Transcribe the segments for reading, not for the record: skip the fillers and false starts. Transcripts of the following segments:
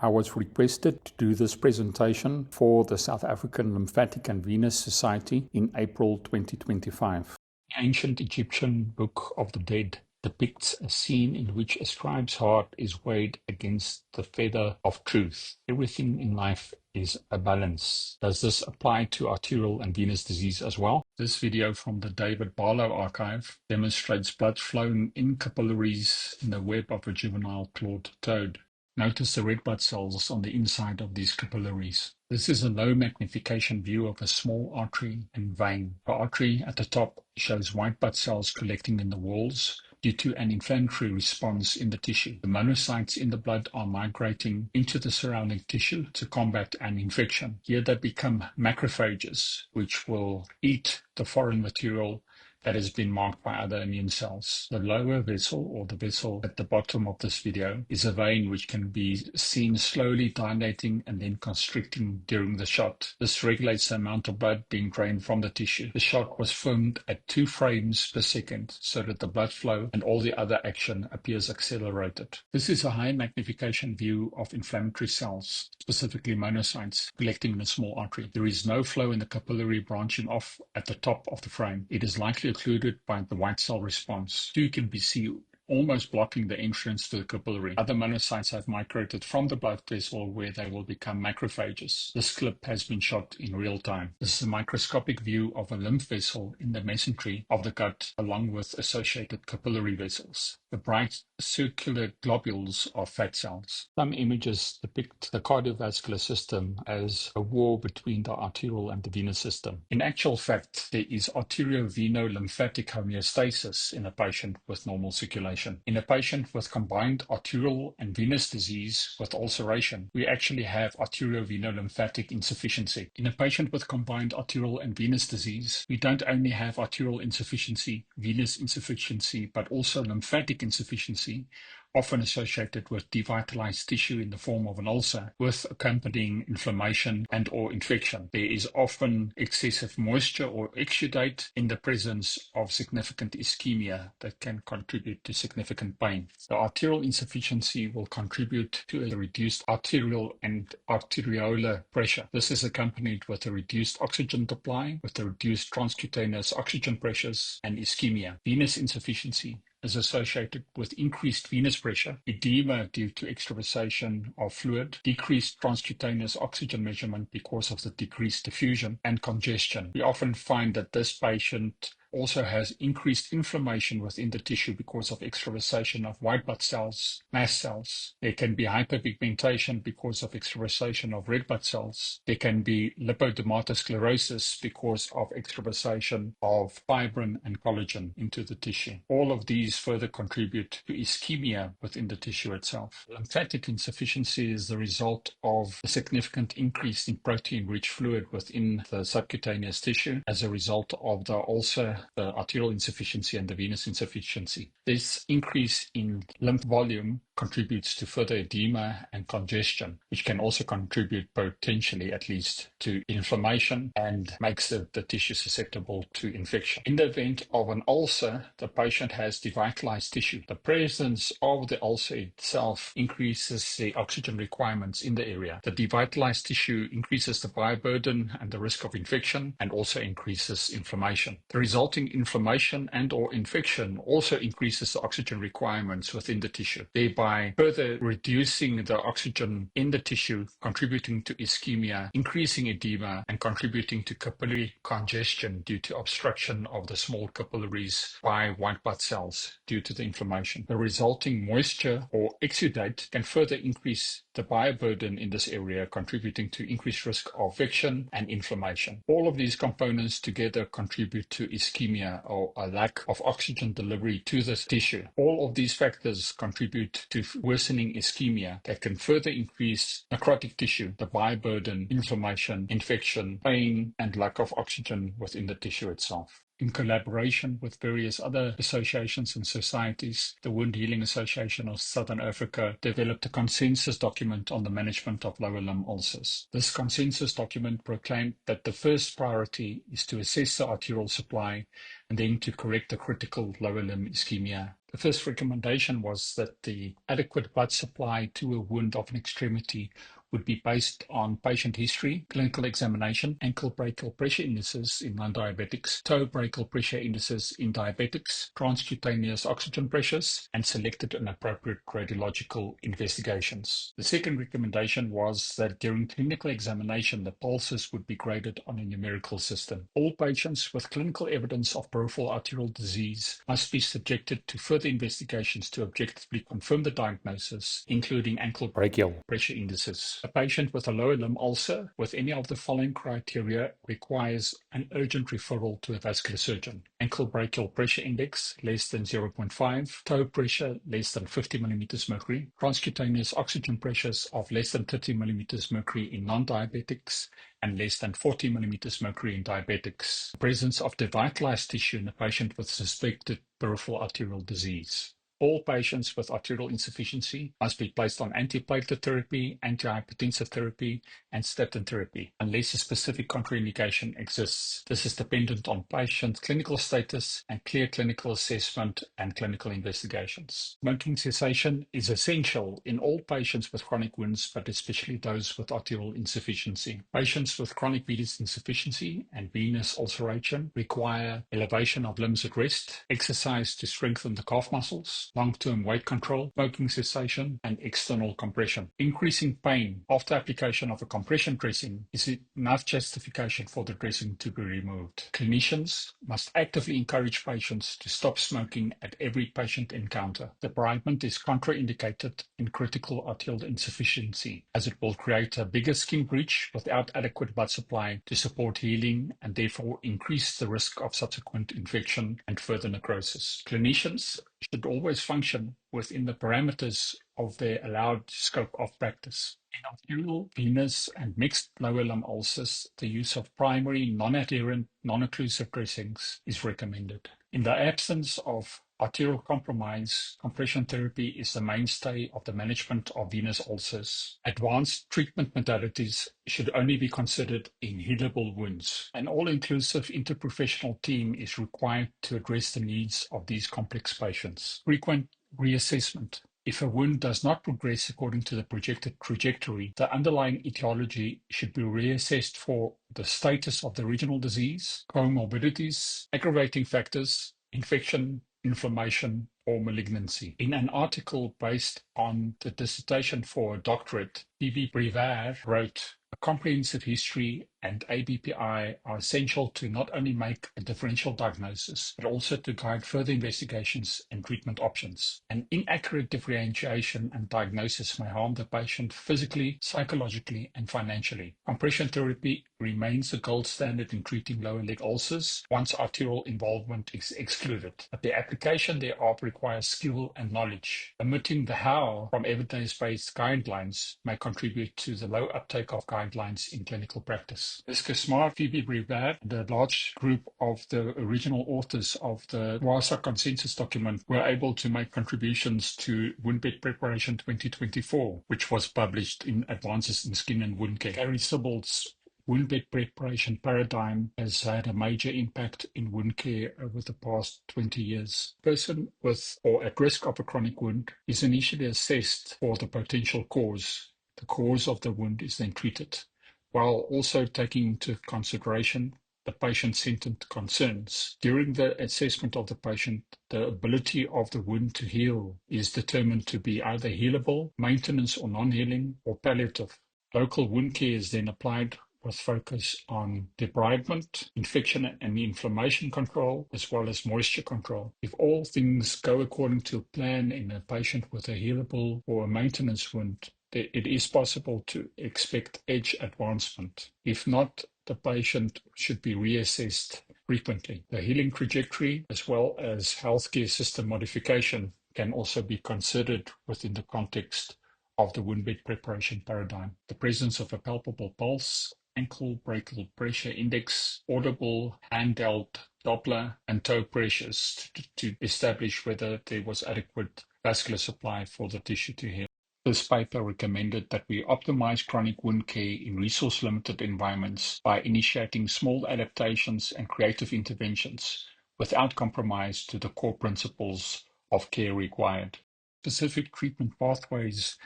I was requested to do this presentation for the South African Lymphatic and Venous Society in April 2025. The ancient Egyptian Book of the Dead depicts a scene in which a scribe's heart is weighed against the feather of truth. Everything in life is a balance. Does this apply to arterial and venous disease as well? This video from the David Barlow archive demonstrates blood flowing in capillaries in the web of a juvenile clawed toad. Notice the red blood cells on the inside of these capillaries. This is a low magnification view of a small artery and vein. The artery at the top shows white blood cells collecting in the walls due to an inflammatory response in the tissue. The monocytes in the blood are migrating into the surrounding tissue to combat an infection. Here they become macrophages, which will eat the foreign material that has been marked by other immune cells. The lower vessel, or the vessel at the bottom of this video, is a vein which can be seen slowly dilating and then constricting during the shot. This regulates the amount of blood being drained from the tissue. The shot was filmed at 2 frames per second so that the blood flow and all the other action appears accelerated. This is a high magnification view of inflammatory cells, specifically monocytes, collecting in a small artery. There is no flow in the capillary branching off at the top of the frame. It is likely occluded by the white cell response. 2 can be seen almost blocking the entrance to the capillary. Other monocytes have migrated from the blood vessel where they will become macrophages. This clip has been shot in real time. This is a microscopic view of a lymph vessel in the mesentery of the gut along with associated capillary vessels. The bright circular globules are fat cells. Some images depict the cardiovascular system as a war between the arterial and the venous system. In actual fact, there is arterio-veno-lymphatic homeostasis in a patient with normal circulation. In a patient with combined arterial and venous disease with ulceration, we actually have arterio-veno-lymphatic insufficiency. In a patient with combined arterial and venous disease, we don't only have arterial insufficiency, venous insufficiency, but also lymphatic insufficiency, often associated with devitalized tissue in the form of an ulcer with accompanying inflammation and or infection. There is often excessive moisture or exudate in the presence of significant ischemia that can contribute to significant pain. The arterial insufficiency will contribute to a reduced arterial and arteriolar pressure. This is accompanied with a reduced oxygen supply, with a reduced transcutaneous oxygen pressures and ischemia. Venous insufficiency is associated with increased venous pressure, edema due to extravasation of fluid, decreased transcutaneous oxygen measurement because of the decreased diffusion, and congestion. We often find that this patient also has increased inflammation within the tissue because of extravasation of white blood cells, mast cells. There can be hyperpigmentation because of extravasation of red blood cells. There can be lipodermatosclerosis because of extravasation of fibrin and collagen into the tissue. All of these further contribute to ischemia within the tissue itself. Lymphatic insufficiency is the result of a significant increase in protein-rich fluid within the subcutaneous tissue as a result of the ulcer, the arterial insufficiency and the venous insufficiency. This increase in lymph volume contributes to further edema and congestion, which can also contribute potentially at least to inflammation and makes the tissue susceptible to infection. In the event of an ulcer, the patient has devitalized tissue. The presence of the ulcer itself increases the oxygen requirements in the area. The devitalized tissue increases the bioburden and the risk of infection and also increases inflammation. The resulting inflammation and or infection also increases the oxygen requirements within the tissue, thereby further reducing the oxygen in the tissue, contributing to ischemia, increasing edema, and contributing to capillary congestion due to obstruction of the small capillaries by white blood cells due to the inflammation. The resulting moisture or exudate can further increase the bioburden in this area, contributing to increased risk of infection and inflammation. All of these components together contribute to ischemia or a lack of oxygen delivery to this tissue. All of these factors contribute to worsening ischemia that can further increase necrotic tissue, the bioburden, inflammation, infection, pain, and lack of oxygen within the tissue itself. In collaboration with various other associations and societies, the Wound Healing Association of Southern Africa developed a consensus document on the management of lower limb ulcers. This consensus document proclaimed that the first priority is to assess the arterial supply and then to correct the critical lower limb ischemia. The first recommendation was that the adequate blood supply to a wound of an extremity would be based on patient history, clinical examination, ankle brachial pressure indices in non-diabetics, toe brachial pressure indices in diabetics, transcutaneous oxygen pressures, and selected and appropriate radiological investigations. The second recommendation was that during clinical examination, the pulses would be graded on a numerical system. All patients with clinical evidence of peripheral arterial disease must be subjected to further investigations to objectively confirm the diagnosis, including ankle brachial pressure indices. A patient with a lower limb ulcer with any of the following criteria requires an urgent referral to a vascular surgeon. Ankle brachial pressure index less than 0.5, toe pressure less than 50 millimeters mercury, transcutaneous oxygen pressures of less than 30 millimeters mercury in non-diabetics, and less than 40 millimeters mercury in diabetics. The presence of devitalized tissue in a patient with suspected peripheral arterial disease. All patients with arterial insufficiency must be placed on antiplatelet therapy, antihypertensive therapy, and statin therapy, unless a specific contraindication exists. This is dependent on patient clinical status and clear clinical assessment and clinical investigations. Smoking cessation is essential in all patients with chronic wounds, but especially those with arterial insufficiency. Patients with chronic venous insufficiency and venous ulceration require elevation of limbs at rest, exercise to strengthen the calf muscles, long-term weight control, smoking cessation, and external compression. Increasing pain after application of a compression dressing is enough justification for the dressing to be removed. Clinicians must actively encourage patients to stop smoking at every patient encounter. Debridement is contraindicated in critical arterial insufficiency, as it will create a bigger skin breach without adequate blood supply to support healing and therefore increase the risk of subsequent infection and further necrosis. Clinicians should always function within the parameters of their allowed scope of practice. In arterial, venous, and mixed lower limb ulcers, the use of primary, non-adherent, non-occlusive dressings is recommended. In the absence of arterial compromise, compression therapy is the mainstay of the management of venous ulcers. Advanced treatment modalities should only be considered in healable wounds. An all-inclusive interprofessional team is required to address the needs of these complex patients. Frequent reassessment. If a wound does not progress according to the projected trajectory, the underlying etiology should be reassessed for the status of the original disease, comorbidities, aggravating factors, infection, inflammation, or malignancy. In an article based on the dissertation for a doctorate, Weir wrote, "A comprehensive history and ABPI are essential to not only make a differential diagnosis, but also to guide further investigations and treatment options. An inaccurate differentiation and diagnosis may harm the patient physically, psychologically, and financially. Compression therapy remains the gold standard in treating lower leg ulcers once arterial involvement is excluded, but the application thereof requires skill and knowledge. Omitting the how from evidence-based guidelines may contribute to the low uptake of guidelines in clinical practice." This Smart Phoebe Brevad, the large group of the original authors of the WASA consensus document, were able to make contributions to Wound Bed Preparation 2024, which was published in Advances in Skin and Wound Care. Gary Sibbald's wound bed preparation paradigm has had a major impact in wound care over the past 20 years. A person with or at risk of a chronic wound is initially assessed for the potential cause. The cause of the wound is then treated, while also taking into consideration the patient-centered concerns. During the assessment of the patient, the ability of the wound to heal is determined to be either healable, maintenance or non-healing, or palliative. Local wound care is then applied with focus on debridement, infection and inflammation control, as well as moisture control. If all things go according to plan in a patient with a healable or a maintenance wound, it is possible to expect edge advancement. If not, the patient should be reassessed frequently. The healing trajectory, as well as healthcare system modification, can also be considered within the context of the wound bed preparation paradigm. The presence of a palpable pulse ankle brachial pressure index, audible handheld Doppler, and toe pressures to establish whether there was adequate vascular supply for the tissue to heal. This paper recommended that we optimize chronic wound care in resource-limited environments by initiating small adaptations and creative interventions without compromise to the core principles of care required. Specific treatment pathways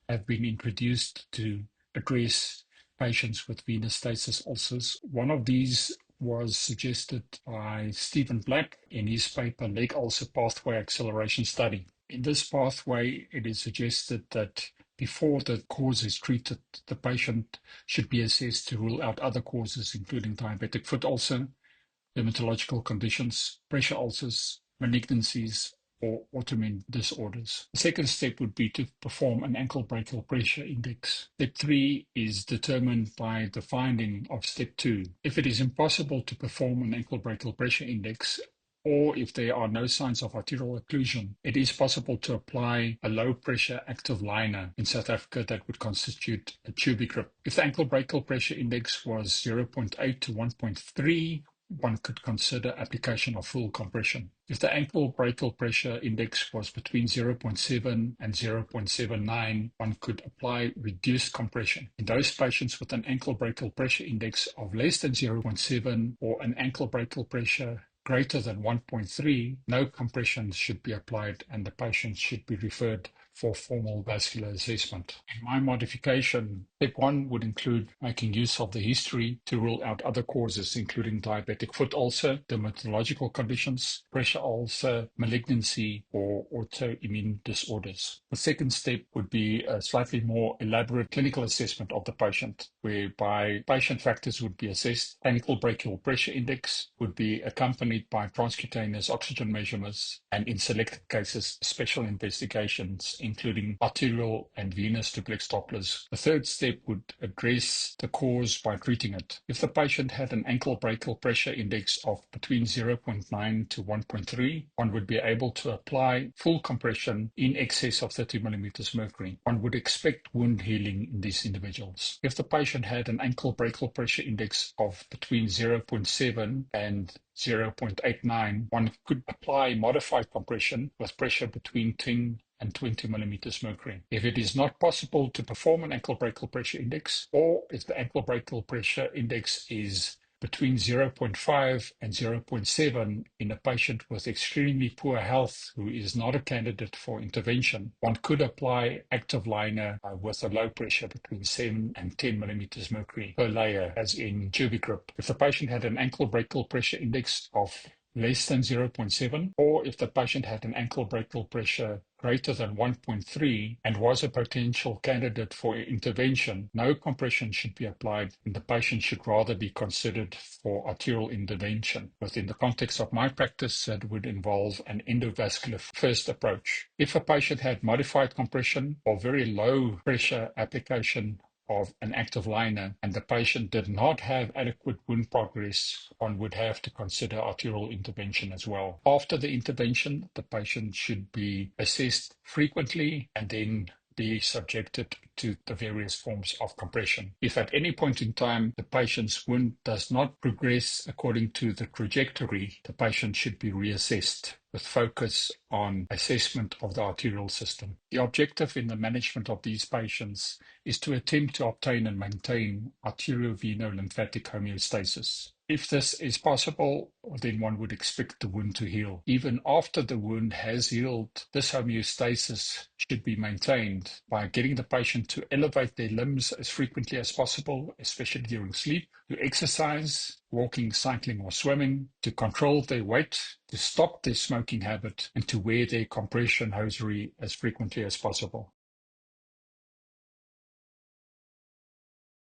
have been introduced to address patients with venous stasis ulcers. One of these was suggested by Stephen Black in his paper Leg Ulcer Pathway Acceleration Study. In this pathway, it is suggested that before the cause is treated, the patient should be assessed to rule out other causes, including diabetic foot ulcer, dermatological conditions, pressure ulcers, malignancies, or autoimmune disorders. The second step would be to perform an ankle brachial pressure index. Step 3 is determined by the finding of step 2. If it is impossible to perform an ankle brachial pressure index, or if there are no signs of arterial occlusion, it is possible to apply a low-pressure active liner in South Africa that would constitute a tubic grip. If the ankle brachial pressure index was 0.8 to 1.3, one could consider application of full compression. If the ankle brachial pressure index was between 0.7 and 0.79, one could apply reduced compression. In those patients with an ankle brachial pressure index of less than 0.7 or an ankle brachial pressure greater than 1.3, no compression should be applied and the patient should be referred for formal vascular assessment. In my modification, step 1 would include making use of the history to rule out other causes, including diabetic foot ulcer, dermatological conditions, pressure ulcer, malignancy, or autoimmune disorders. The second step would be a slightly more elaborate clinical assessment of the patient, whereby patient factors would be assessed. Ankle brachial pressure index would be accompanied by transcutaneous oxygen measurements, and in selected cases, special investigations, including arterial and venous duplex Dopplers. The third step would address the cause by treating it. If the patient had an ankle brachial pressure index of between 0.9 to 1.3, one would be able to apply full compression in excess of 30 millimeters mercury. One would expect wound healing in these individuals. If the patient had an ankle brachial pressure index of between 0.7 and 0.89, one could apply modified compression with pressure between 10 and 20 millimeters mercury. If it is not possible to perform an ankle brachial pressure index, or if the ankle brachial pressure index is between 0.5 and 0.7 in a patient with extremely poor health who is not a candidate for intervention, one could apply active liner with a low pressure between 7 and 10 millimeters mercury per layer, as in tubic grip. If the patient had an ankle brachial pressure index of less than 0.7, or if the patient had an ankle brachial pressure greater than 1.3 and was a potential candidate for intervention, no compression should be applied and the patient should rather be considered for arterial intervention. Within the context of my practice, that would involve an endovascular first approach. If a patient had modified compression or very low pressure application of an active liner and the patient did not have adequate wound progress, one would have to consider arterial intervention as well. After the intervention, the patient should be assessed frequently and then be subjected to the various forms of compression. If at any point in time the patient's wound does not progress according to the trajectory, the patient should be reassessed with focus on assessment of the arterial system. The objective in the management of these patients is to attempt to obtain and maintain arterio-veno-lymphatic homeostasis. If this is possible, then one would expect the wound to heal. Even after the wound has healed, this homeostasis should be maintained by getting the patient to elevate their limbs as frequently as possible, especially during sleep, to exercise, walking, cycling, or swimming, to control their weight, to stop their smoking habit, and to wear their compression hosiery as frequently as possible.